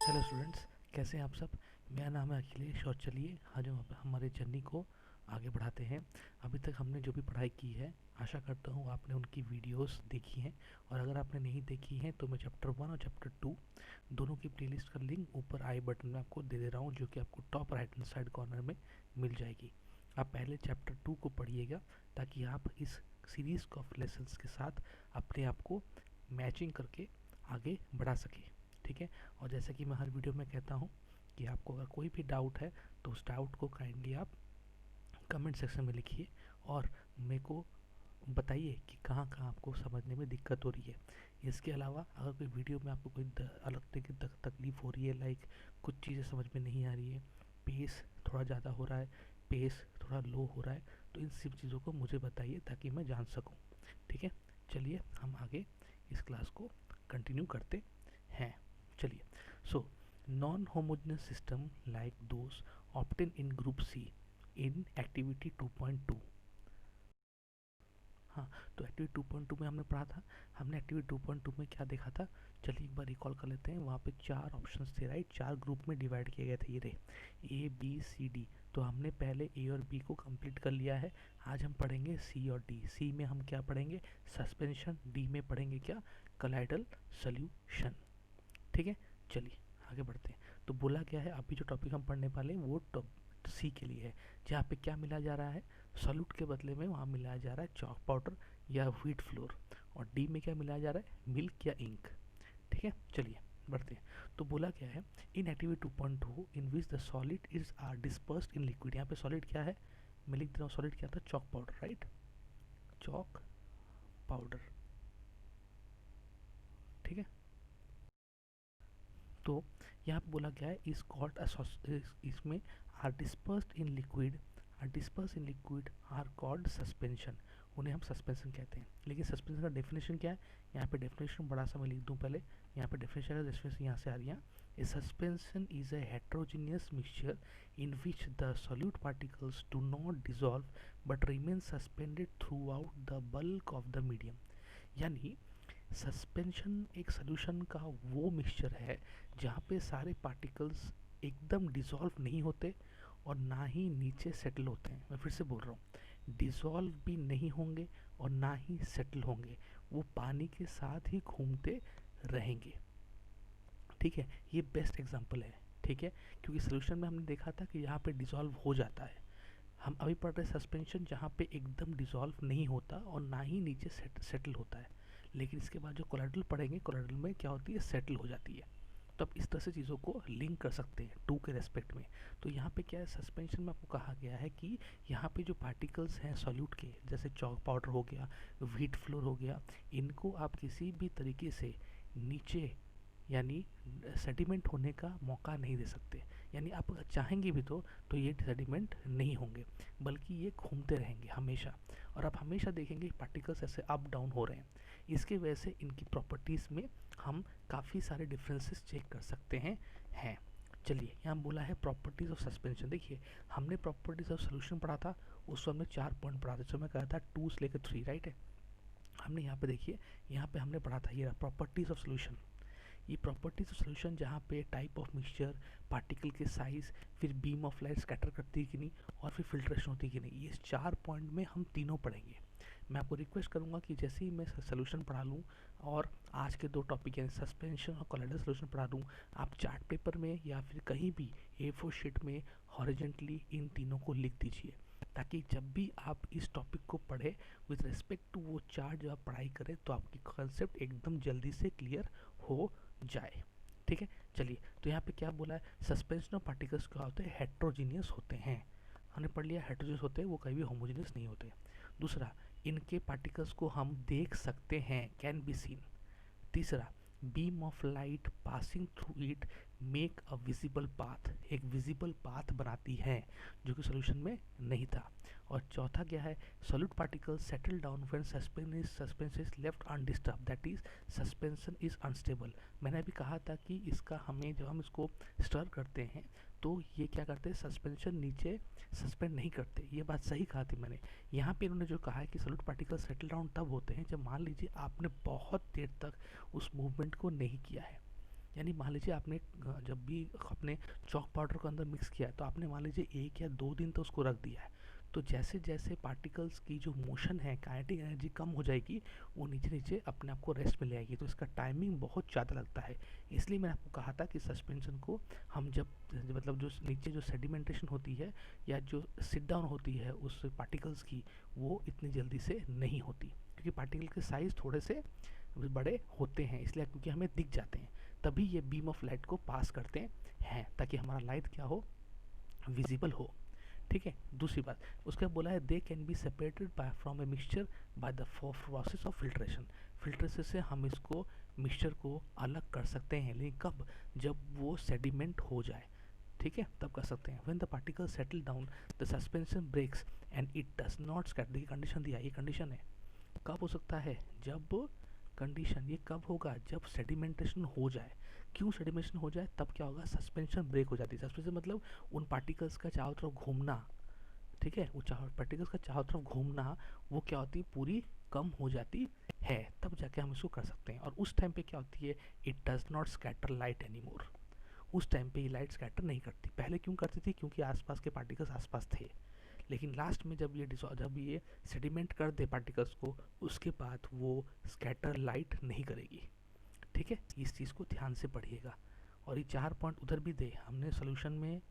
Hello students, कैसे हैं आप सब। मेरा नाम है अखिलेश और चलिए आज हम हमारे जर्नी को आगे बढ़ाते हैं। अभी तक हमने जो भी पढ़ाई की है, आशा करता हूँ आपने उनकी वीडियोस देखी हैं। और अगर आपने नहीं देखी हैं तो मैं चैप्टर 1 और चैप्टर 2 दोनों की प्लेलिस्ट का लिंक ऊपर आई बटन में आपको दे दे रहा हूँ, जो कि आपको top right hand side corner में मिल जाएगी। आप पहले चैप्टर 2 को पढ़िएगा ताकि आप इस सीरीज़ ऑफ लेसन्स के साथ अपने आप को मैचिंग करके आगे बढ़ा सकें। ठीक है। और जैसा कि मैं हर वीडियो में कहता हूँ कि आपको अगर कोई भी डाउट है तो उस डाउट को काइंडली आप कमेंट सेक्शन में लिखिए और मेरे को बताइए कि कहाँ कहाँ आपको समझने में दिक्कत हो रही है। इसके अलावा अगर कोई वीडियो में आपको कोई अलग तरीके की तकलीफ़ हो रही है, लाइक कुछ चीज़ें समझ में नहीं आ रही है, पेस थोड़ा ज़्यादा हो रहा है, पेस थोड़ा लो हो रहा है, तो इन सब चीज़ों को मुझे बताइए ताकि मैं जान सकूँ। ठीक है। चलिए हम आगे इस क्लास को कंटिन्यू करते हैं। चलिए। So non homogeneous system like those obtain in group C in activity 2.2। हाँ, तो एक्टिविटी 2.2 में हमने पढ़ा था। हमने एक्टिविटी 2.2 में क्या देखा था, चलिए एक बार रिकॉल कर लेते हैं। वहाँ पे 4 ऑप्शंस थे, राइट। 4 ग्रुप में डिवाइड किए गए थे, ये रहे ए बी सी डी। तो हमने पहले ए और बी को कंप्लीट कर लिया है। आज हम पढ़ेंगे सी और डी। सी में हम क्या पढ़ेंगे, सस्पेंशन। डी में पढ़ेंगे क्या, कोलाइडल सॉल्यूशन। ठीक है। चलिए आगे बढ़ते हैं। तो बोला क्या है, अभी जो टॉपिक हम पढ़ने वाले हैं वो सी के लिए है, जहाँ पे क्या मिला जा रहा है, सॉल्यूट के बदले में वहाँ मिलाया जा रहा है चॉक पाउडर या व्हीट फ्लोर। और डी में क्या मिलाया जा रहा है, मिल्क या इंक। ठीक है। चलिए बढ़ते हैं। तो बोला क्या है, in activity 2.2 in which the solid is are dispersed in liquid. यहाँ पे सॉलिड क्या है, मैं लिख दे रहा हूँ, सॉलिड क्या था, chalk powder, right. Chalk powder. ठीक है। तो यहाँ पे बोला गया है इज कॉल्ड, इसमें are dispersed in liquid, are disperse in liquid are called suspension. उन्हें हम सस्पेंशन कहते हैं। लेकिन सस्पेंशन का डेफिनेशन क्या है, यहाँ पे डेफिनेशन बड़ा सा मैं लिख दूँ पहले। यहाँ पे डेफिनेशन यहाँ से आ रही है। A suspension is a heterogeneous mixture in which the solute particles do not dissolve but remain suspended throughout the bulk of the medium. यानी सस्पेंशन एक सोल्यूशन का वो मिक्सचर है जहाँ पे सारे पार्टिकल्स एकदम डिसॉल्व नहीं होते और ना ही नीचे सेटल होते हैं। मैं फिर से बोल रहा हूँ, डिसॉल्व भी नहीं होंगे और ना ही सेटल होंगे, वो पानी के साथ ही घूमते रहेंगे। ठीक है। ये बेस्ट एग्जांपल है। ठीक है। क्योंकि सोल्यूशन में हमने देखा था कि यहाँ पे डिसॉल्व हो जाता है। हम अभी पढ़ रहे सस्पेंशन जहाँ पे एकदम डिसॉल्व नहीं होता और ना ही नीचे सेटल होता है। लेकिन इसके बाद जो कोलाइडल पढ़ेंगे, कोलाइडल में क्या होती है, सेटल हो जाती है। तो आप इस तरह से चीज़ों को लिंक कर सकते हैं टू के रेस्पेक्ट में। तो यहाँ पे क्या है, सस्पेंशन में आपको कहा गया है कि यहाँ पे जो पार्टिकल्स हैं सॉल्यूट के, जैसे चॉक पाउडर हो गया, व्हीट फ्लोर हो गया, इनको आप किसी भी तरीके से नीचे यानी सेडिमेंट होने का मौका नहीं दे सकते। यानी आप अगर चाहेंगे भी तो ये सेडिमेंट नहीं होंगे, बल्कि ये घूमते रहेंगे हमेशा। और आप हमेशा देखेंगे पार्टिकल्स ऐसे अप डाउन हो रहे हैं। इसकी वजह से इनकी प्रॉपर्टीज़ में हम काफ़ी सारे डिफरेंसेस चेक कर सकते हैं। चलिए यहाँ बोला है प्रॉपर्टीज़ ऑफ सस्पेंशन। देखिए हमने प्रॉपर्टीज़ ऑफ सोल्यूशन पढ़ा था, उस समय 4 पॉइंट पढ़ा था, जो मैं कहा था 2 से लेकर 3, राइट है। हमने यहाँ पे देखिए, यहाँ पे हमने पढ़ा था ये प्रॉपर्टीज़ ऑफ सोल्यूशन। ये प्रॉपर्टीज ऑफ सोल्यूशन जहाँ पे टाइप ऑफ मिक्सचर, पार्टिकल के साइज, फिर बीम ऑफ लाइट स्कैटर करती है कि नहीं, और फिर फिल्ट्रेशन होती है कि नहीं, ये 4 पॉइंट में हम तीनों पढ़ेंगे। मैं आपको रिक्वेस्ट करूँगा कि जैसे ही मैं सोल्यूशन पढ़ा लूँ और आज के 2 टॉपिक यानी सस्पेंशन और कोलाइडल सोल्यूशन पढ़ा दूँ, आप चार्ट पेपर में या फिर कहीं भी A4 शीट में हॉरिजेंटली इन तीनों को लिख दीजिए, ताकि जब भी आप इस टॉपिक को पढ़े विद रिस्पेक्ट टू वो चार्ट जो आप पढ़ाई करें, तो आपकी कॉन्सेप्ट एकदम जल्दी से क्लियर हो जाए। ठीक है। चलिए तो यहाँ पे क्या बोला है, सस्पेंशन ऑफ पार्टिकल्स क्या होते हैं, हेट्रोजीनियस होते हैं। हमने पढ़ लिया हेट्रोजीनियस होते हैं, वो कभी भी होमोजीनियस नहीं होते। दूसरा, इनके पार्टिकल्स को हम देख सकते हैं, कैन बी सीन। तीसरा, beam of light passing through it make a visible path, एक विजिबल पाथ बनाती है, जो कि सोल्यूशन में नहीं था। और चौथा क्या है, solid particle settle down when suspension is left undisturb, that is suspension is unstable. मैंने अभी कहा था कि इसका हमें जब हम इसको स्टर करते हैं तो ये क्या करते हैं, सस्पेंशन नीचे सस्पेंड नहीं करते। ये बात सही कहा थी मैंने। यहाँ पे इन्होंने जो कहा है कि सॉलिड पार्टिकल सेटल डाउन तब होते हैं जब मान लीजिए आपने बहुत देर तक उस मूवमेंट को नहीं किया है। यानी मान लीजिए आपने जब भी अपने चॉक पाउडर को अंदर मिक्स किया है तो आपने मान लीजिए 1 या 2 दिन तो उसको रख दिया है, तो जैसे जैसे पार्टिकल्स की जो मोशन है, काइनेटिक एनर्जी कम हो जाएगी, वो नीचे नीचे अपने आप को रेस्ट में ले आएगी, तो इसका टाइमिंग बहुत ज़्यादा लगता है। इसलिए मैंने आपको कहा था कि सस्पेंशन को हम जब मतलब जो नीचे जो सेडिमेंटेशन होती है या जो सिट डाउन होती है उस पार्टिकल्स की, वो इतनी जल्दी से नहीं होती, क्योंकि पार्टिकल के साइज़ थोड़े से बड़े होते हैं, इसलिए क्योंकि हमें दिख जाते हैं, तभी ये बीम ऑफ लाइट को पास करते हैं, ताकि हमारा लाइट क्या हो, विजिबल हो। ठीक है। दूसरी बात उसके बोला है they can be separated bye from a mixture by the process of filtration. Filtration से हम इसको मिक्सचर को अलग कर सकते हैं, लेकिन कब, जब वो सेडिमेंट हो जाए, ठीक है, तब कर सकते हैं। When the particle settle down the suspension breaks and it does not scatter. देखिए कंडीशन दिया, ये कंडीशन है, कब हो सकता है, जब कंडीशन ये कब होगा, जब सेडिमेंटेशन हो जाए। क्यों सेडिमेंटेशन हो जाए, तब क्या होगा, सस्पेंशन ब्रेक हो जाती है। सस्पेंशन मतलब उन पार्टिकल्स का चारों तरफ घूमना, ठीक है, वो पार्टिकल्स का चारों तरफ घूमना, वो क्या होती है, पूरी कम हो जाती है, तब जाके हम इसको कर सकते हैं। और उस टाइम पे क्या होती है, it does not scatter light any more. उस टाइम पे ये लाइट स्कैटर नहीं करती। पहले क्यों करती थी, क्योंकि आसपास के पार्टिकल्स आसपास थे, लेकिन लास्ट में जब ये सेडिमेंट कर दे पार्टिकल्स को, उसके बाद वो स्कैटर लाइट नहीं करेगी। ठीक है, इस चीज़ को ध्यान से पढ़िएगा। और ये 4 पॉइंट उधर भी दे हमने सोल्यूशन में,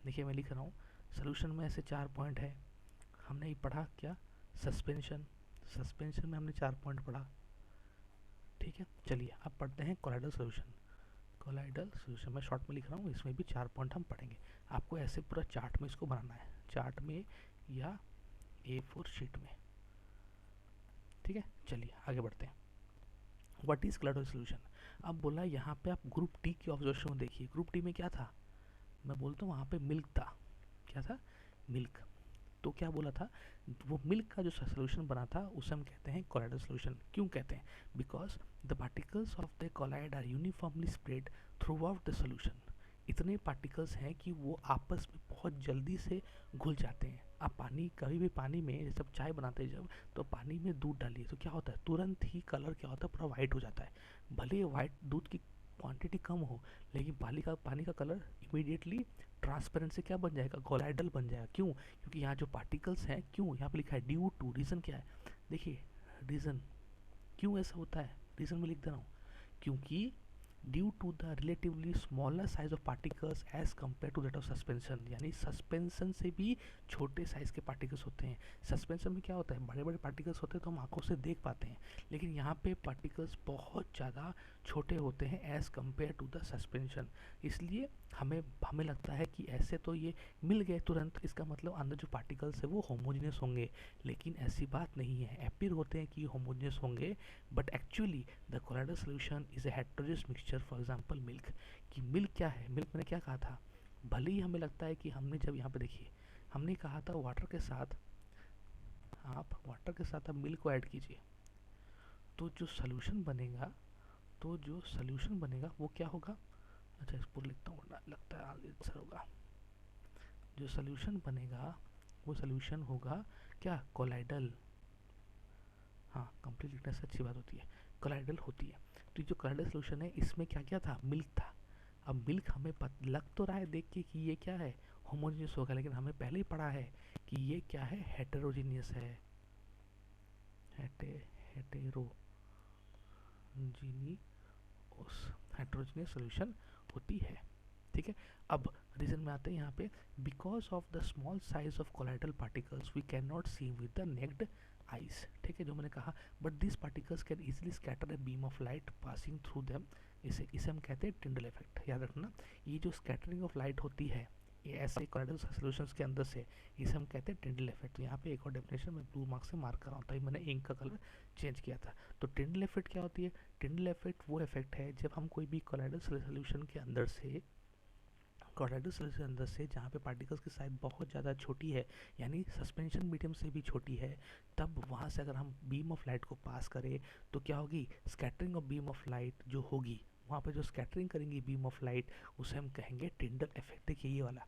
देखिए मैं लिख रहा हूँ, सोल्यूशन में ऐसे 4 पॉइंट है। हमने ये पढ़ा क्या, सस्पेंशन, सस्पेंशन में हमने 4 पॉइंट पढ़ा। ठीक है, चलिए अब पढ़ते हैं कोलाइडल सोल्यूशन। कोलाइडल सोल्यूशन मैं शॉर्ट में लिख रहा हूँ, इसमें भी 4 पॉइंट हम पढ़ेंगे। आपको ऐसे पूरा चार्ट में इसको बनाना है, चार्ट में या A4 शीट में। ठीक है, चलिए आगे बढ़ते हैं। What is colloidal solution. अब बोला यहाँ पे आप ग्रुप टी की ऑब्जर्वेशन देखिए, ग्रुप टी में क्या था, मैं बोलता हूँ वहाँ पे मिल्क था। क्या था, मिल्क। तो क्या बोला था, वो मिल्क का जो सोल्यूशन बना था उसे हम कहते हैं कोलाइडल सोल्यूशन। क्यों कहते हैं, because the particles of the colloid are uniformly spread throughout the solution. इतने पार्टिकल्स हैं कि वो आपस में बहुत जल्दी से घुल जाते हैं। आप पानी, कभी भी पानी में जैसे आप चाय बनाते हैं जब, तो पानी में दूध डालिए तो क्या होता है, तुरंत ही कलर क्या होता है, पूरा वाइट हो जाता है। भले वाइट दूध की क्वांटिटी कम हो, लेकिन पानी का कलर इमीडिएटली ट्रांसपेरेंट से क्या बन जाएगा, कोलाइडल बन जाएगा। क्यों, क्योंकि यहाँ जो पार्टिकल्स हैं, क्यों यहाँ पे लिखा है ड्यू टू, रीज़न क्या है, देखिए रीज़न क्यों ऐसा होता है, रीज़न में लिख दे रहा हूँ, क्योंकि due to the relatively smaller size of particles as compare to that of suspension. यानी सस्पेंशन से भी छोटे साइज के पार्टिकल्स होते हैं। सस्पेंशन में क्या होता है, बड़े बड़े पार्टिकल्स होते हैं तो हम आंखों से देख पाते हैं, लेकिन यहाँ पे पार्टिकल्स बहुत ज़्यादा छोटे होते हैं as compare to the suspension. इसलिए हमें लगता है कि ऐसे तो ये मिल गए तुरंत, इसका मतलब अंदर जो पार्टिकल्स है वो होमोजेनियस होंगे, लेकिन ऐसी बात नहीं है। अपीयर होते हैं कि होमोजेनियस होंगे, but actually the colloidal solution is a heterogeneous mixture. For example milk, कि मिल्क क्या है, मिल्क मैंने क्या कहा था, भले ही हमें लगता है कि हमने जब यहाँ पे देखिए, हमने कहा था वाटर के साथ, आप मिल्क को ऐड कीजिए, तो जो सोल्यूशन बनेगा, वो क्या होगा, अच्छा इस पर लिखता हूँ वरना लगता है आंसर होगा। जो सोल्यूशन बनेगा वो सोल्यूशन होगा क्या, कोलाइडल। हाँ, कंप्लीट लिखने से अच्छी बात होती है, कोलाइडल होती है। तो जो कोलाइडल सोल्यूशन है, इसमें क्या क्या था, मिल्क था। अब मिल्क हमें लग तो रहा है देख के कि ये क्या है, होमोजेनियस होगा, लेकिन हमें पहले ही पढ़ा है कि ये क्या है, हेटेरोजीनियस है, हेटेरोजीनियस सोल्यूशन होती है। ठीक है, अब रीजन में आते हैं यहाँ पे, because of the small size of colloidal particles we can not see with the naked eyes. ठीक है, जो मैंने कहा, but this particles can easily scatter a beam of light passing through them. इसे हम कहते हैं टिंडल इफेक्ट। याद रखना, ये जो स्कैटरिंग ऑफ लाइट होती है, ये ऐसे कोलाइडल सॉल्यूशंस के अंदर से, इसे हम कहते हैं टिंडल इफेक्ट। तो यहाँ पे एक और डेफिनेशन मैं ब्लू मार्क से मार्क कर रहा हूँ, तभी मैंने इंक का कलर चेंज किया था। तो टिंडल इफेक्ट क्या होती है, टिंडल इफेक्ट वो इफेक्ट है जब हम कोई भी कोलाइडल सॉल्यूशन के अंदर से, कोलाइडल सोल्यूशन के अंदर से, जहाँ पे पार्टिकल्स की साइज बहुत ज़्यादा छोटी है, यानी सस्पेंशन मीडियम से भी छोटी है, तब वहाँ से अगर हम बीम ऑफ लाइट को पास करें तो क्या होगी, scattering of beam of light जो होगी, वहाँ पे जो स्कैटरिंग करेंगी बीम ऑफ लाइट, उसे हम कहेंगे टिंडल इफेक्ट। देखिए ये वाला,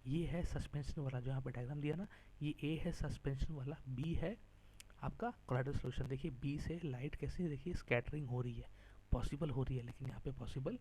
ये है सस्पेंशन वाला, जो यहाँ पे डायग्राम दिया ना, ये ए है सस्पेंशन वाला, बी है आपका कोलाइडल सोल्यूशन। देखिए बी से लाइट कैसे, देखिए स्कैटरिंग हो रही है, पॉसिबल हो रही है, लेकिन यहाँ पे पॉसिबल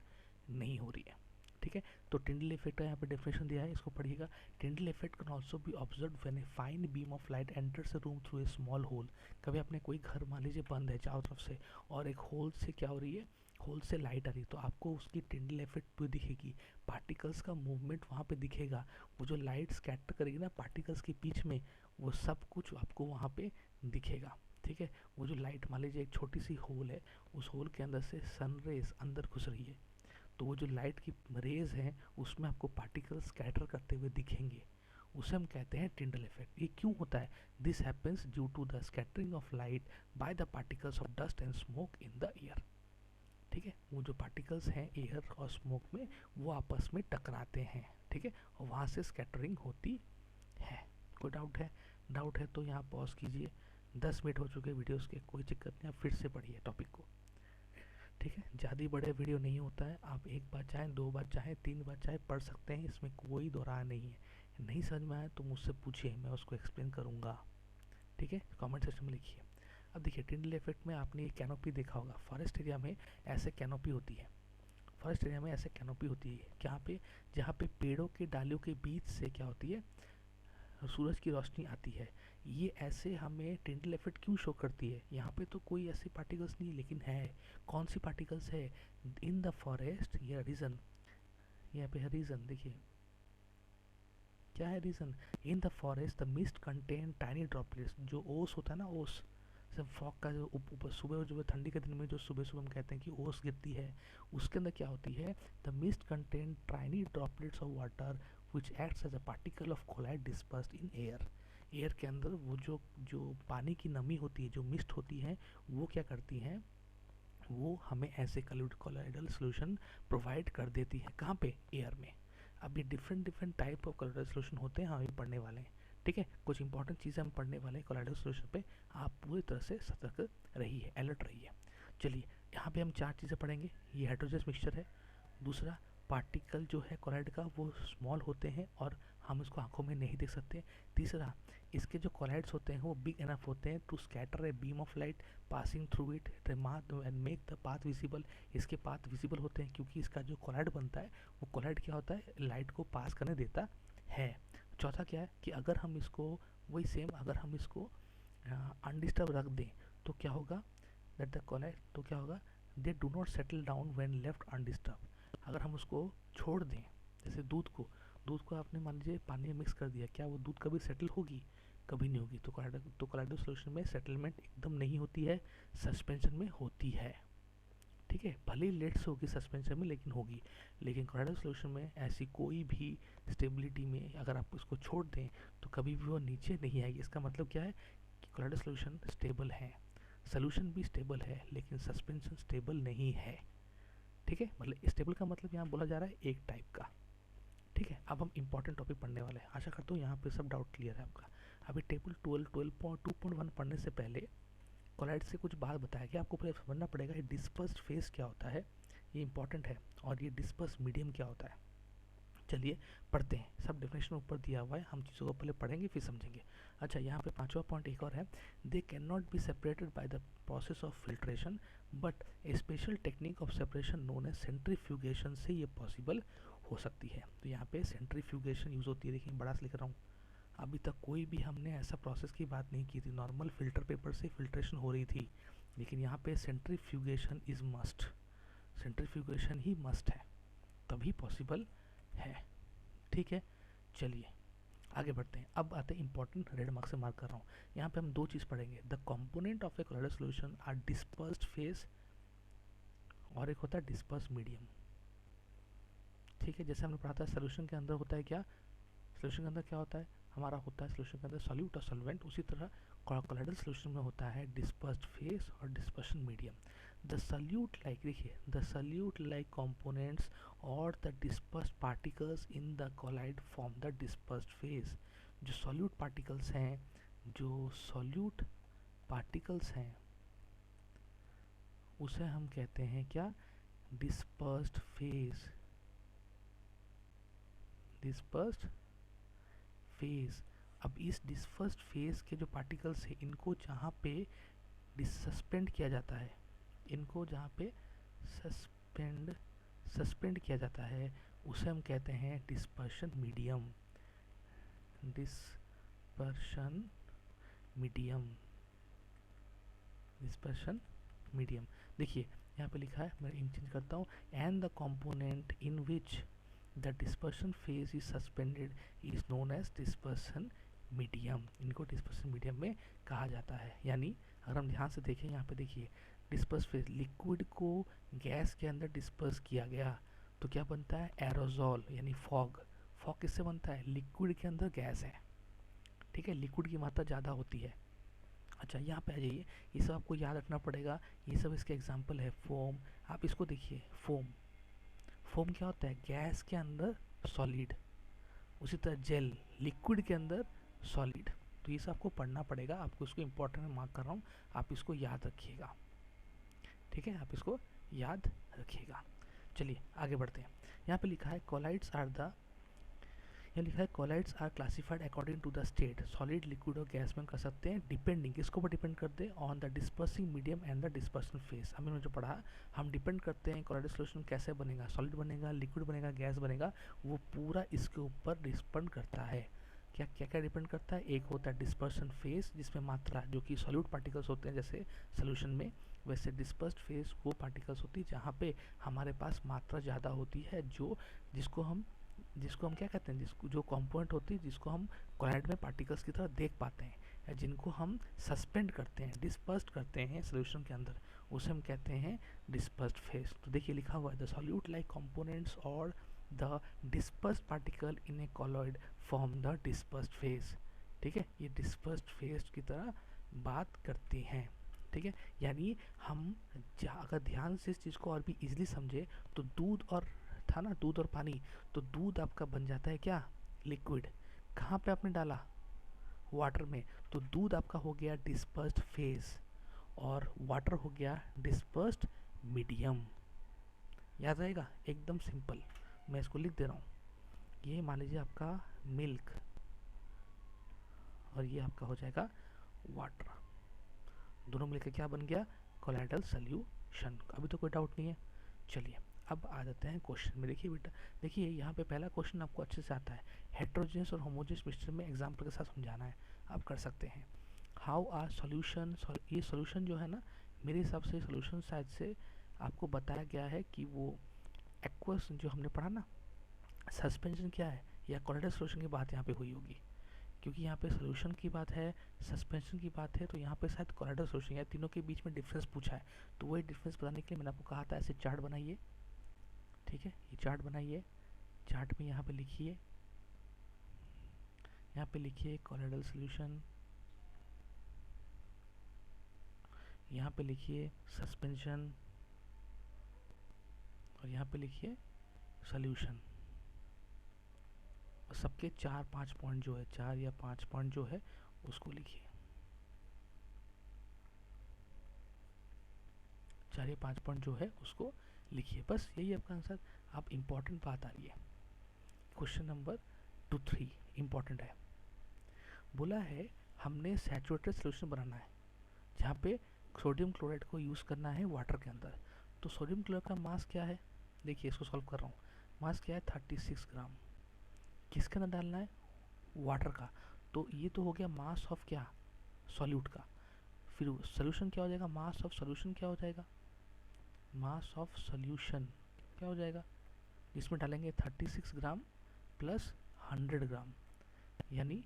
नहीं हो रही है। ठीक है, तो टिंडल इफेक्ट का यहाँ पे डेफिनेशन दिया है, इसको पढ़िएगा। Tyndall effect can also be observe when a fine beam of light enters a room through a small hole. कभी आपने कोई घर मान लीजिए बंद है चारों तरफ से, और एक होल से क्या हो रही है, होल से लाइट आ रही है, तो आपको उसकी टिंडल इफेक्ट भी दिखेगी, पार्टिकल्स का मूवमेंट वहाँ पे दिखेगा। वो जो लाइट स्कैटर करेगी ना पार्टिकल्स के बीच में, वो सब कुछ आपको वहाँ पे दिखेगा। ठीक है, वो जो लाइट मान लीजिए एक छोटी सी होल है, उस होल के अंदर से सन रेज अंदर घुस रही है, तो वो जो लाइट की रेज हैं उसमें आपको पार्टिकल स्कैटर करते हुए दिखेंगे, उसे हम कहते हैं टिंडल इफेक्ट। ये क्यों होता है? This happens due to the scattering of light by the particles of dust and smoke in the air. ठीक है, वो जो पार्टिकल्स हैं एयर और स्मोक में, वो आपस में टकराते हैं। ठीक है, और वहाँ से स्कैटरिंग होती है। कोई डाउट है? डाउट है तो यहाँ पॉज कीजिए। 10 मिनट हो चुके वीडियोस के, कोई दिक्कत नहीं, आप फिर से पढ़िए टॉपिक को। ठीक है, ज़्यादा बड़े वीडियो नहीं होता है, आप एक बार चाहे, 2 बार चाहे, 3 बार चाहे पढ़ सकते हैं, इसमें कोई दो राय नहीं है। नहीं समझ में आया तो मुझसे पूछिए, मैं उसको एक्सप्लेन करूँगा। ठीक है, कमेंट सेक्शन में लिखिए। अब देखिए टिंडल इफेक्ट में आपने ये कैनोपी देखा होगा, फॉरेस्ट एरिया में ऐसे कैनोपी होती है। फॉरेस्ट एरिया में ऐसे कैनोपी होती है क्या पे, जहाँ पे पेड़ों के डालियों के बीच से क्या होती है, सूरज की रोशनी आती है। ये ऐसे हमें टिंडल इफेक्ट क्यों शो करती है? यहाँ पे तो कोई ऐसी पार्टिकल्स नहीं है, लेकिन है। कौन सी पार्टिकल्स है? इन द फॉरेस्ट, ये रीजन, यहाँ पे है रीजन, देखिए क्या है reason. In the forest the mist contain tiny droplets. जो ओस होता है ना, ओस सब फॉग का जो ऊपर सुबह जो ठंडी के दिन में जो सुबह सुबह हम कहते हैं कि ओस गिरती है, उसके अंदर क्या होती है, the mist contain tiny droplets of water which acts as a particle of colloid dispersed in air. Air के अंदर वो जो जो पानी की नमी होती है, जो मिस्ट होती है, वो क्या करती हैं, वो हमें ऐसे कोलाइडल सोल्यूशन प्रोवाइड कर देती है। कहाँ पे? एयर में। अब ये different different type of colloidal solution होते हैं, हम ये पढ़ने वाले हैं। ठीक है, कुछ इंपॉर्टेंट चीज़ें हम पढ़ने वाले हैं कोलाइडल सोल्यूशन पे, आप पूरी तरह से सतर्क रहिए, अलर्ट रहिए। चलिए, यहाँ पे हम 4 चीज़ें पढ़ेंगे। ये हाइड्रोजन मिक्सचर है। दूसरा, पार्टिकल जो है कोलाइड का वो स्मॉल होते हैं और हम इसको आंखों में नहीं देख सकते। तीसरा, इसके जो कोलाइड्स होते हैं वो बिग एनफ होते हैं to scatter a beam of light passing through it and make the path visible. इसके पाथ विजिबल होते हैं क्योंकि इसका जो कोलाइड बनता है, वो कोलाइड क्या होता है, लाइट को पास करने देता है। चौथा क्या है कि अगर हम इसको, वही सेम, अगर हम इसको अनडिस्टर्ब रख दें तो क्या होगा, दैट द कोलाइड, तो क्या होगा, they do not settle down when left undisturb. अगर हम उसको छोड़ दें, जैसे दूध को आपने मान लीजिए पानी में मिक्स कर दिया, क्या वो दूध कभी सेटल होगी? कभी नहीं होगी। तो कोलाइडल सॉल्यूशन में सेटलमेंट एकदम नहीं होती है, सस्पेंशन में होती है। ठीक है, भले ही लेट से होगी सस्पेंशन में, लेकिन होगी। लेकिन कोलाइडल सॉल्यूशन में ऐसी कोई भी स्टेबिलिटी में अगर आप उसको छोड़ दें तो कभी भी वो नीचे नहीं आएगी। इसका मतलब क्या है कि कोलाइडल सॉल्यूशन स्टेबल है, सोल्यूशन भी स्टेबल है, लेकिन सस्पेंशन स्टेबल नहीं है। ठीक है, मतलब स्टेबल का मतलब यहाँ बोला जा रहा है एक टाइप का। ठीक है, अब हम इंपॉर्टेंट टॉपिक पढ़ने वाले हैं। आशा करता हूँ यहाँ पे सब डाउट क्लियर है आपका। अभी टेबल 12.2.1 पढ़ने से पहले कोलाइड से कुछ बात बताया गया, आपको पहले समझना पड़ेगा ये डिस्पर्स्ड फेज क्या होता है, ये इंपॉर्टेंट है, और ये डिस्पर्स मीडियम क्या होता है। चलिए पढ़ते हैं, सब डेफिनेशन ऊपर दिया हुआ है, हम चीज़ों को पहले पढ़ेंगे फिर समझेंगे। अच्छा, यहाँ पे 5वां पॉइंट एक और है, they can not be separated by the process of filtration but a special technique of separation known as centrifugation से ये पॉसिबल हो सकती है। तो यहाँ पे सेंट्रीफ्यूगेशन यूज़ होती है, देखिए बड़ा से लिख रहा हूँ। अभी तक कोई भी हमने ऐसा प्रोसेस की बात नहीं की थी, नॉर्मल फिल्टर पेपर से फिल्ट्रेशन हो रही थी, लेकिन यहाँ पे centrifugation is must, centrifugation he must है, तभी पॉसिबल है। ठीक है, चलिए आगे बढ़ते हैं। अब आते हैं इंपॉर्टेंट, रेड मार्क से मार्क कर रहा हूँ। यहाँ पे हम 2 चीज़ पढ़ेंगे, the component of a colloidal solution are dispersed phase और एक होता है डिस्पर्स मीडियम। ठीक है, जैसे हमने पढ़ा था सॉल्यूशन के अंदर होता है क्या, सॉल्यूशन के अंदर क्या होता है, हमारा होता है सॉल्यूशन के अंदर सॉल्यूट और सॉल्वेंट, उसी तरह कोलाइडल सॉल्यूशन में होता है डिस्पर्स्ड फेज और dispersion medium. The solute like, देखिए द सॉल्यूट लाइक कंपोनेंट्स और the dispersed particles in the colloid form the dispersed phase. जो सॉल्यूट पार्टिकल्स हैं, जो सॉल्यूट पार्टिकल्स हैं, उसे हम कहते हैं क्या, डिस्पर्स्ड फेज, डिस्पर्स्ड फेज। अब इस डिस्पर्स्ड फेज के जो पार्टिकल्स हैं, इनको जहाँ पे सस्पेंड किया जाता है, इनको जहाँ पे सस्पेंड सस्पेंड किया जाता है उसे हम कहते हैं dispersion medium. Dispersion medium, dispersion medium. देखिए यहाँ पे लिखा है, मैं इंक चेंज करता हूँ, and the component in which the dispersion phase is suspended is known as dispersion medium. इनको डिस्पर्शन मीडियम में कहा जाता है। यानी अगर हम ध्यान से देखें यहाँ पे देखिए, डिस्पर्स फेज, लिक्विड को गैस के अंदर डिस्पर्स किया गया तो क्या बनता है, एरोजॉल यानी फॉग। फॉग किससे बनता है, लिक्विड के अंदर गैस है, ठीक है, लिक्विड की मात्रा ज़्यादा होती है। अच्छा यहाँ पे आ जाइए, ये सब आपको याद रखना पड़ेगा, ये सब इसके एग्जाम्पल है। फोम, आप इसको देखिए, फोम, फोम क्या होता है, गैस के अंदर सॉलिड। उसी तरह जेल, लिक्विड के अंदर सॉलिड। तो ये सब आपको पढ़ना पड़ेगा, आपको इसको इंपॉर्टेंट मार्क कर रहा हूँ, आप इसको याद रखिएगा, ठीक है, आप इसको याद रखिएगा। चलिए आगे बढ़ते हैं। यहाँ पे लिखा है कोलाइड्स आर द, यहाँ लिखा है colloids are classified according to the state, solid, liquid और गैस में कर सकते हैं, डिपेंडिंग, किसको पर डिपेंड करते हैं, on the dispersing medium and the dispersion face. हमने जो पढ़ा, हम डिपेंड करते हैं कोलाइड सॉल्यूशन कैसे बनेगा, सॉलिड बनेगा, लिक्विड बनेगा, गैस बनेगा, वो पूरा इसके ऊपर डिपेंड करता है। क्या क्या क्या डिपेंड करता है, एक होता है डिस्पर्सन फेस जिसमें मात्रा, जो कि सॉल्यूट पार्टिकल्स होते हैं जैसे सोल्यूशन में, वैसे डिस्पर्स्ड फेस वो पार्टिकल्स होती है जहाँ पे हमारे पास मात्रा ज़्यादा होती है, जो जिसको हम क्या कहते हैं, जिसको जो कंपोनेंट होती है जिसको हम कोलाइड में पार्टिकल्स की तरह देख पाते हैं, या जिनको हम सस्पेंड करते हैं, डिस्पर्स्ड करते हैं सॉल्यूशन के अंदर, उसे हम कहते हैं डिस्पर्स्ड फेस। तो देखिए लिखा हुआ है, द सॉल्यूट लाइक कंपोनेंट्स और the dispersed particle in A colloid form the dispersed phase. ठीक है, ये डिस्पर्स्ड फेस की तरह बात करती हैं। ठीक है, यानी हम अगर ध्यान से इस चीज़ को और भी इजीली समझे तो दूध और था ना, दूध और पानी, तो दूध आपका बन जाता है क्या, लिक्विड। कहाँ पे आपने डाला, वाटर में, तो दूध आपका हो गया डिस्पर्स्ड फेज और वाटर हो गया डिस्पर्स्ड मीडियम। याद रहेगा, एकदम सिंपल। मैं इसको लिख दे रहा हूँ, ये मान लीजिए आपका मिल्क और ये आपका हो जाएगा वाटर, दोनों मिलकर क्या बन गया, कोलाइडल सॉल्यूशन। अभी तो कोई डाउट नहीं है। चलिए अब आ जाते हैं क्वेश्चन में। देखिए बेटा, देखिए यहाँ पे पहला क्वेश्चन आपको अच्छे से आता है, हेट्रोजेनियस और होमोजेनियस मिक्सचर में एग्जांपल के साथ समझाना है, आप कर सकते हैं। हाउ आर सॉल्यूशन, ये सॉल्यूशन जो है ना, मेरे हिसाब से सॉल्यूशन शायद से आपको बताया गया है कि वो एक्वस जो हमने पढ़ा ना, सस्पेंशन क्या है, या कोलाइडल सॉल्यूशन की बात यहाँ पे हुई होगी, क्योंकि यहाँ पे सॉल्यूशन की बात है, सस्पेंशन की बात है, तो यहाँ पे शायद कोलाइडल सॉल्यूशन या तीनों के बीच में डिफरेंस पूछा है। तो वही डिफरेंस बताने के लिए मैंने आपको कहा था ऐसे चार्ट बनाइए, ठीक है, ये चार्ट बनाइए, चार्ट में यहाँ पे लिखिए, यहाँ पे लिखिए कोलाइडल सॉल्यूशन, यहाँ पे लिखिए सस्पेंशन, और यहाँ पे लिखिए सॉल्यूशन। सबके 4-5 पॉइंट जो है, 4 या 5 पॉइंट जो है उसको लिखिए, 4 या 5 पॉइंट जो है उसको लिखिए, बस यही आपका आंसर। आप इम्पॉर्टेंट बात आ रही है, क्वेश्चन नंबर 2-3 इम्पॉर्टेंट है। बोला है हमने सैचुरेटेड सोल्यूशन बनाना है जहाँ पे सोडियम क्लोराइड को यूज़ करना है वाटर के अंदर। तो सोडियम क्लोराइड का मास क्या है, देखिए इसको सॉल्व कर रहा हूँ, मास क्या है 36 ग्राम, किसके अंदर डालना है, वाटर का। तो ये तो हो गया मास ऑफ क्या, सॉल्यूट का। फिर सोल्यूशन क्या हो जाएगा, मास ऑफ सोल्यूशन क्या हो जाएगा, मास ऑफ सोल्यूशन क्या हो जाएगा, इसमें डालेंगे 36 ग्राम प्लस 100 ग्राम, यानी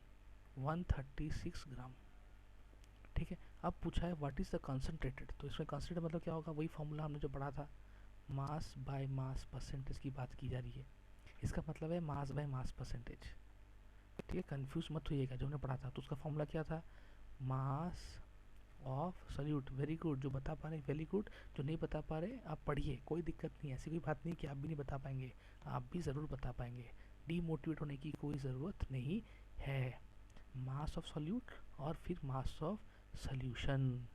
136 ग्राम। ठीक है, अब पूछा है व्हाट इज़ द कंसनट्रेटेड, तो इसमें कंसनट्रेटेड मतलब क्या होगा, वही फॉर्मूला हमने जो पढ़ा था, मास बाय मास परसेंटेज की बात की जा रही है, इसका मतलब है मास बाय मास परसेंटेज। ठीक है, कंफ्यूज मत होइएगा, जो हमने पढ़ा था तो उसका फॉर्मूला क्या था, mass of solute. Very good, जो बता पा रहे हैं वेरी गुड, जो नहीं बता पा रहे आप पढ़िए, कोई दिक्कत नहीं है, ऐसी कोई बात नहीं कि आप भी नहीं बता पाएंगे, आप भी ज़रूर बता पाएंगे, डीमोटिवेट होने की कोई ज़रूरत नहीं है। मास ऑफ सॉल्यूट और फिर मास ऑफ सॉल्यूशन।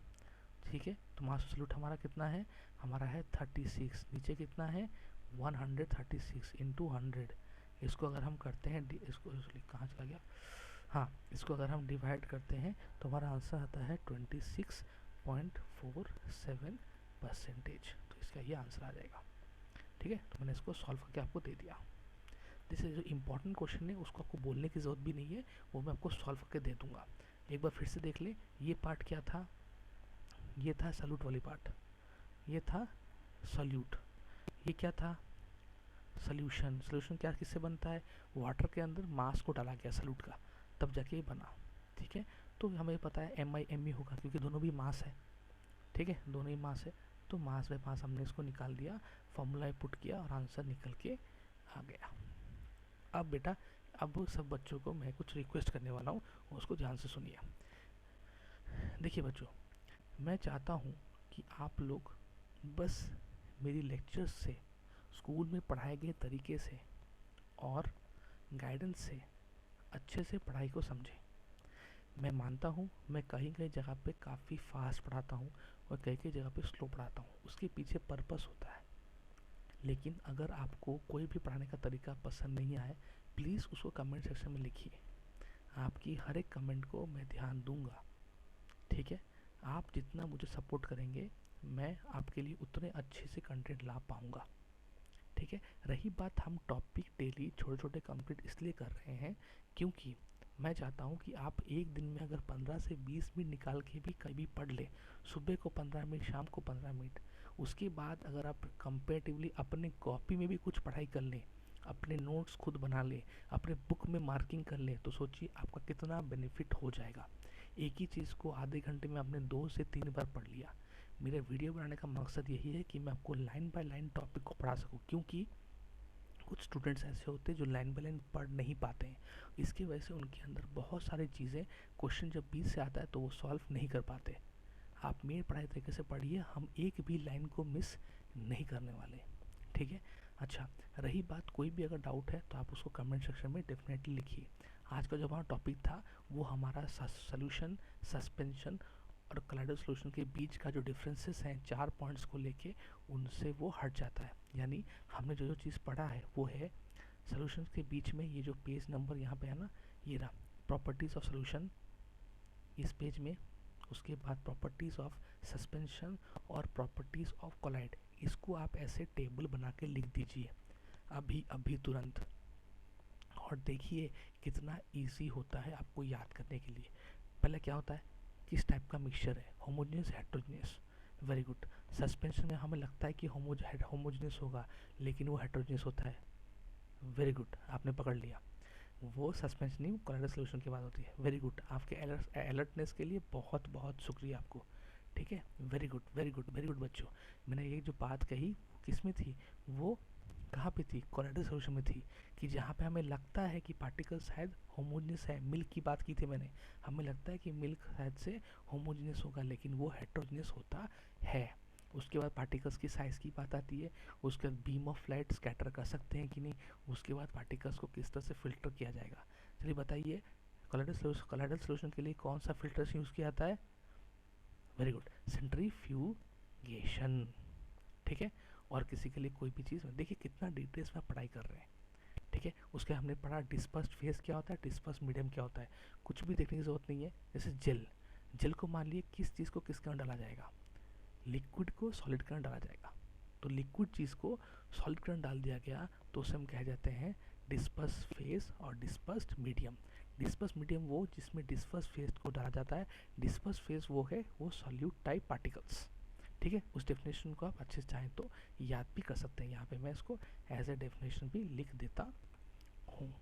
ठीक है, तो मास ऑफ सॉल्यूट हमारा कितना है, हमारा है 36, नीचे कितना है 136 इंटू 100। इसको अगर हम करते हैं इसको कहाँ चला गया, हाँ, इसको अगर हम डिवाइड करते हैं तो हमारा आंसर आता है 26.47%। तो इसका ये आंसर आ जाएगा। ठीक है, तो मैंने इसको सॉल्व करके आपको दे दिया। जैसे जो इम्पोर्टेंट क्वेश्चन है उसको आपको बोलने की ज़रूरत भी नहीं है, वो मैं आपको सॉल्व करके दे दूंगा। एक बार फिर से देख ले, ये पार्ट क्या था, ये था सल्यूट वाली पार्ट, ये था सल्यूट, ये क्या था सोल्यूशन। सोल्यूशन क्या किससे बनता है, वाटर के अंदर मास को डाला गया सल्यूट का, तब जाके ये बना। ठीक है, तो हमें पता है एम आई एम ई होगा क्योंकि दोनों भी मास है। ठीक है, दोनों ही मास है, तो मास बाय मास हमने इसको निकाल दिया, फॉर्मूला पुट किया और आंसर निकल के आ गया। अब बेटा, अब सब बच्चों को मैं कुछ रिक्वेस्ट करने वाला हूँ, उसको ध्यान से सुनिए। देखिए बच्चों, मैं चाहता हूँ कि आप लोग बस मेरी लेक्चर्स से, स्कूल में पढ़ाए गए तरीके से और गाइडेंस से अच्छे से पढ़ाई को समझें। मैं मानता हूँ मैं कहीं कहीं जगह पे काफ़ी फास्ट पढ़ाता हूँ और कहीं कहीं जगह पे स्लो पढ़ाता हूँ, उसके पीछे पर्पस होता है। लेकिन अगर आपको कोई भी पढ़ाने का तरीका पसंद नहीं आए, प्लीज़ उसको कमेंट सेक्शन में लिखिए, आपकी हर एक कमेंट को मैं ध्यान दूंगा। ठीक है, आप जितना मुझे सपोर्ट करेंगे मैं आपके लिए उतने अच्छे से कंटेंट ला पाऊँगा। ठीक है, रही बात, हम टॉपिक डेली छोटे छोटे कंप्लीट इसलिए कर रहे हैं क्योंकि मैं चाहता हूँ कि आप एक दिन में अगर 15 से 20 मिनट निकाल के भी कभी पढ़ ले, सुबह को 15 मिनट, शाम को 15 मिनट, उसके बाद अगर आप कंपेरेटिवली अपने कॉपी में भी कुछ पढ़ाई कर लें, अपने नोट्स खुद बना लें, अपने बुक में मार्किंग कर लें, तो सोचिए आपका कितना बेनिफिट हो जाएगा। एक ही चीज़ को आधे घंटे में आपने 2 से 3 बार पढ़ लिया। मेरा वीडियो बनाने का मकसद यही है कि मैं आपको लाइन बाय लाइन टॉपिक को पढ़ा सकूं, क्योंकि कुछ स्टूडेंट्स ऐसे होते हैं जो लाइन बाय लाइन पढ़ नहीं पाते हैं। इसकी वजह से उनके अंदर बहुत सारी चीज़ें, क्वेश्चन जब बीच से आता है तो वो सॉल्व नहीं कर पाते। आप मेरे पढ़ाई तरीके से पढ़िए, हम एक भी लाइन को मिस नहीं करने वाले। ठीक है, अच्छा, रही बात, कोई भी अगर डाउट है तो आप उसको कमेंट सेक्शन में डेफिनेटली लिखिए। आज का जो हमारा टॉपिक था वो हमारा सोल्यूशन, सस्पेंशन और कॉलाइडल सॉल्यूशन के बीच का जो डिफरेंसेस हैं 4 पॉइंट्स को लेके, उनसे वो हट जाता है। यानी हमने जो जो चीज़ पढ़ा है वो है सॉल्यूशंस के बीच में, ये जो पेज नंबर यहाँ पे है ना, ये रहा प्रॉपर्टीज़ ऑफ सॉल्यूशन इस पेज में, उसके बाद प्रॉपर्टीज़ ऑफ सस्पेंशन और प्रॉपर्टीज़ ऑफ कोलाइड। इसको आप ऐसे टेबल बना के लिख दीजिए अभी अभी तुरंत, और देखिए कितना इजी होता है आपको याद करने के लिए। पहले क्या होता है, किस टाइप का मिक्सचर है, homogeneous, heterogeneous. Very good. Suspension में हमें लगता है कि होमोजेनियस होगा, लेकिन वो हेट्रोजेनियस होता है। वेरी गुड, आपने पकड़ लिया। वो सस्पेंशन नहीं, कोलाइडल सॉल्यूशन की बात होती है। वेरी गुड, आपके अलर्टनेस के लिए बहुत बहुत शुक्रिया आपको। ठीक है, very good very good very good बच्चों। मैंने ये जो बात कही वो किस में थी, वो कहाँ पे थी, कोलाइडल सॉल्यूशन में थी, कि जहाँ पे हमें लगता है कि पार्टिकल शायद होमोजेनियस है। मिल्क की बात की थी मैंने, हमें लगता है कि मिल्क शायद से होमोजेनियस होगा, लेकिन वो हेट्रोजेनियस होता है। उसके बाद पार्टिकल्स की साइज़ की बात आती है, उसके बाद बीम ऑफ लाइट स्कैटर कर सकते हैं कि नहीं, उसके बाद पार्टिकल्स को किस तरह से फिल्टर किया जाएगा। चलिए बताइए, कोलाइडल सॉल्यूशन के लिए कौन सा फिल्टर यूज़ किया जाता है। Very good, centrifugation. ठीक है, और किसी के लिए कोई भी चीज़, देखिए कितना डिटेल्स में पढ़ाई कर रहे हैं। ठीक है, उसके हमने पढ़ा डिस्पर्स्ड फेज क्या होता है, डिस्पर्स्ड मीडियम क्या होता है, कुछ भी देखने की ज़रूरत नहीं है। जैसे जेल, जेल को मान लिए किस चीज़ को किसके अंदर डाला जाएगा, लिक्विड को सॉलिड के अंदर डाला जाएगा। तो लिक्विड चीज़ को सॉलिड के अंदर डाल दिया गया तो उसे हम कह जाते हैं डिस्पर्स फेज और डिस्पर्स्ड मीडियम। डिस्पर्स मीडियम वो जिसमें डिस्पर्स फेज को डाला जाता है, डिस्पर्स फेज वो है वो सॉल्यूट टाइप पार्टिकल्स। ठीक है, उस डेफिनेशन को आप अच्छे से चाहें तो याद भी कर सकते हैं, यहाँ पे मैं इसको एज ए डेफिनेशन भी लिख देता हूँ।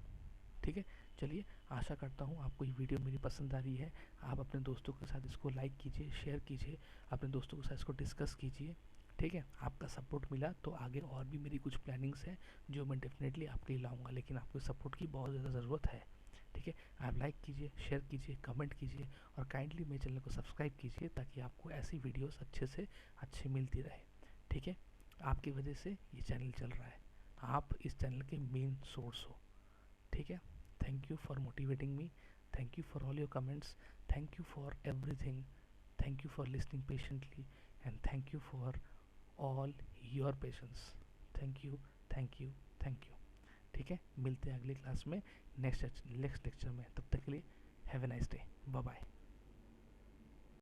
ठीक है, चलिए, आशा करता हूँ आपको ये वीडियो मेरी पसंद आ रही है। आप अपने दोस्तों के साथ इसको लाइक कीजिए, शेयर कीजिए, अपने दोस्तों के साथ इसको डिस्कस कीजिए। ठीक है, आपका सपोर्ट मिला तो आगे और भी मेरी कुछ प्लानिंग्स हैं जो मैं डेफिनेटली आपके लिए लाऊंगा, लेकिन आपके सपोर्ट की बहुत ज़्यादा ज़रूरत है। ठीक है, आप लाइक कीजिए, शेयर कीजिए, कमेंट कीजिए और काइंडली मेरे चैनल को सब्सक्राइब कीजिए ताकि आपको ऐसी वीडियोस अच्छे से अच्छी मिलती रहे। ठीक है, आपकी वजह से ये चैनल चल रहा है, आप इस चैनल के मेन सोर्स हो। ठीक है, thank you for motivating me, thank you for all your comments, thank you for everything, thank you for listening patiently and thank you for all your patience. Thank you thank you thank you. ठीक है, मिलते हैं अगली class में, next lecture में। तब तक के लिए have a nice day, bye bye.